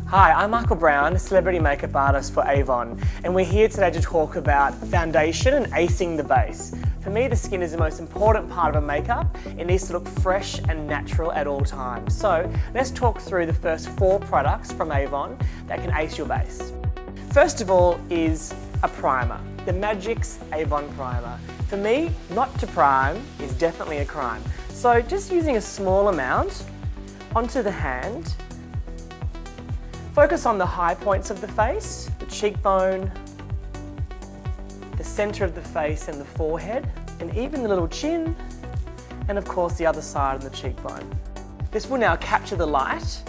Hi, I'm Michael Brown, celebrity makeup artist for Avon, and we're here today to talk about foundation and acing the base. For me, the skin is the most important part of a makeup. It needs to look fresh and natural at all times. So let's talk through the first 4 products from Avon that can ace your base. First of all is a primer, the Magic's Avon Primer. For me, not to prime is definitely a crime. So just using a small amount onto the hand, focus on the high points of the face, the cheekbone, the center of the face and the forehead, and even the little chin, and of course the other side of the cheekbone. This will now capture the light,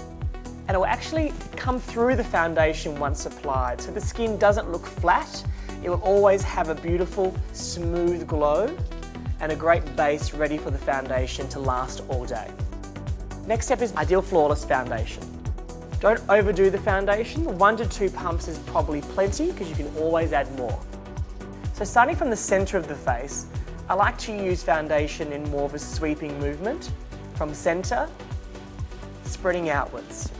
and it will actually come through the foundation once applied, so the skin doesn't look flat. It will always have a beautiful, smooth glow, and a great base ready for the foundation to last all day. Next step is Ideal Flawless Foundation. Don't overdo the foundation. 1 to 2 pumps is probably plenty because you can always add more. So starting from the center of the face, I like to use foundation in more of a sweeping movement from center, spreading outwards.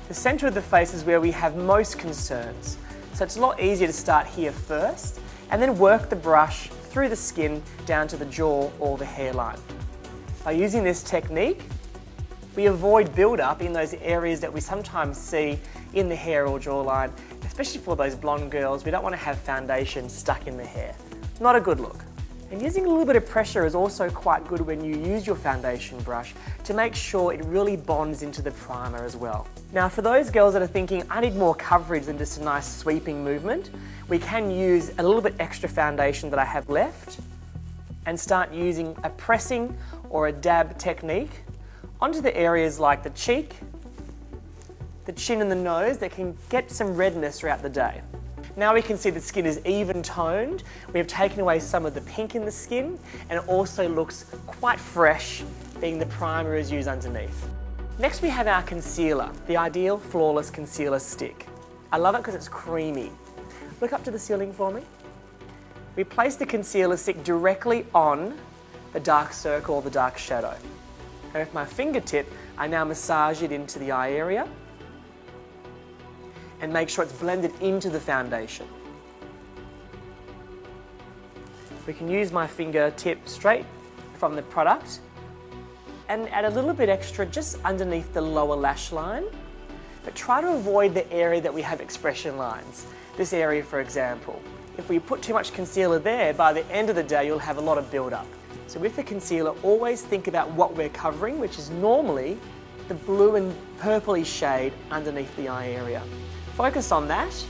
The center of the face is where we have most concerns. So it's a lot easier to start here first and then work the brush through the skin down to the jaw or the hairline. By using this technique, we avoid build-up in those areas that we sometimes see in the hair or jawline, especially for those blonde girls. We don't want to have foundation stuck in the hair. Not a good look. And using a little bit of pressure is also quite good when you use your foundation brush to make sure it really bonds into the primer as well. Now for those girls that are thinking, I need more coverage than just a nice sweeping movement, we can use a little bit extra foundation that I have left and start using a pressing or a dab technique onto the areas like the cheek, the chin and the nose that can get some redness throughout the day. Now we can see the skin is even toned. We have taken away some of the pink in the skin and it also looks quite fresh, being the primer is used underneath. Next we have our concealer, the Ideal Flawless Concealer Stick. I love it because it's creamy. Look up to the ceiling for me. We place the concealer stick directly on the dark circle or the dark shadow. And with my fingertip, I now massage it into the eye area and make sure it's blended into the foundation. We can use my fingertip straight from the product and add a little bit extra just underneath the lower lash line, but try to avoid the area that we have expression lines. This area, for example. If we put too much concealer there, by the end of the day, you'll have a lot of build-up. So with the concealer, always think about what we're covering, which is normally the blue and purpley shade underneath the eye area. Focus on that,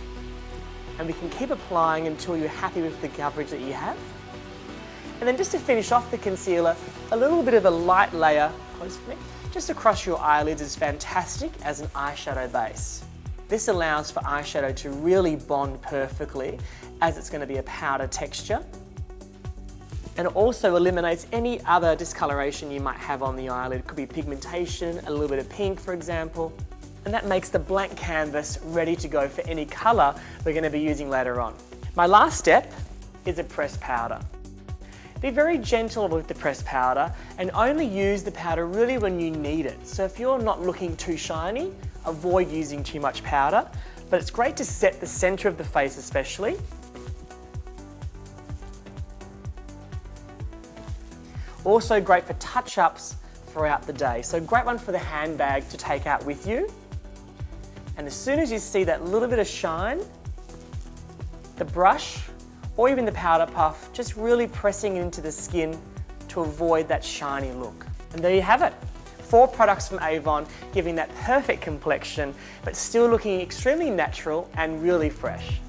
and we can keep applying until you're happy with the coverage that you have. And then just to finish off the concealer, a little bit of a light layer, close for me, just across your eyelids is fantastic as an eyeshadow base. This allows for eyeshadow to really bond perfectly as it's going to be a powder texture. And it also eliminates any other discoloration you might have on the eyelid. It could be pigmentation, a little bit of pink, for example. And that makes the blank canvas ready to go for any color we're going to be using later on. My last step is a pressed powder. Be very gentle with the pressed powder and only use the powder really when you need it. So if you're not looking too shiny, avoid using too much powder. But it's great to set the center of the face especially. Also great for touch-ups throughout the day. So great one for the handbag to take out with you. And as soon as you see that little bit of shine, the brush or even the powder puff, just really pressing into the skin to avoid that shiny look. And there you have it. 4 products from Avon giving that perfect complexion, but still looking extremely natural and really fresh.